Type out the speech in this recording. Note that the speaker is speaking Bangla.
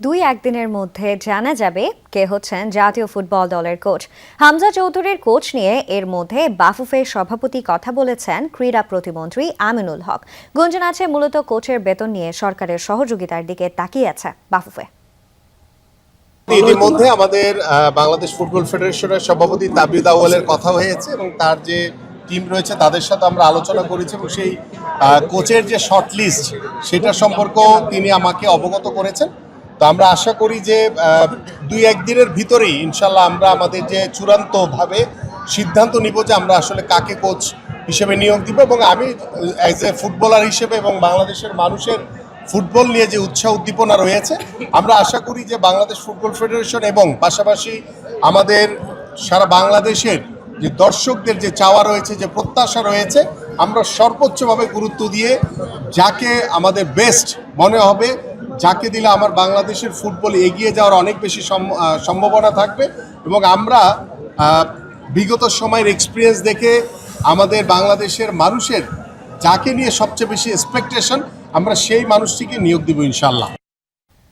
2-1 দিনের মধ্যে জানা যাবে কে হচ্ছেন জাতীয় ফুটবল দলের কোচ। হামজা চৌধুরীর কোচ নিয়ে এর মধ্যে বাফুফের সভাপতি কথা বলেছেন ক্রীড়া প্রতিমন্ত্রী আমিনুল হক। গুঞ্জন আছে মূলত কোচের বেতন নিয়ে সরকারের সহযোগিতার দিকে তাকিয়ে আছে বাফুফে। ইতিমধ্যে আমাদের বাংলাদেশ ফুটবল ফেডারেশনের সভাপতি তাবিদ আউয়ালের কথা হয়েছে এবং তার যে টিম রয়েছে তাদের সাথে আমরা আলোচনা করেছি এবং সেই কোচের যে শর্ট লিস্ট সেটা সম্পর্কেও তিনি আমাকে অবগত করেছেন। তো আমরা আশা করি যে 2-1 দিনের ভিতরেই ইনশাল্লাহ আমরা আমাদের যে চূড়ান্তভাবে সিদ্ধান্ত নিব যে আমরা আসলে কাকে কোচ হিসেবে নিয়োগ দিব। এবং আমি অ্যাজ এ ফুটবলার হিসেবে এবং বাংলাদেশের মানুষের ফুটবল নিয়ে যে উৎসাহ উদ্দীপনা রয়েছে, আমরা আশা করি যে বাংলাদেশ ফুটবল ফেডারেশন এবং পাশাপাশি আমাদের সারা বাংলাদেশের যে দর্শকদের যে চাওয়া রয়েছে, যে প্রত্যাশা রয়েছে, আমরা সর্বোচ্চভাবে গুরুত্ব দিয়ে যাকে আমাদের বেস্ট মনে হবে, যাকে দিলে আমার বাংলাদেশের ফুটবল এগিয়ে যাওয়ার অনেক বেশি সম্ভাবনা থাকবে। এবং আমরা বিগত সময়ের এক্সপিরিয়েন্স দেখে আমাদের বাংলাদেশের মানুষের যাকে নিয়ে সবচেয়ে বেশি এক্সপেকটেশন, আমরা সেই মানুষটিকে নিয়োগ দিব ইনশাল্লাহ।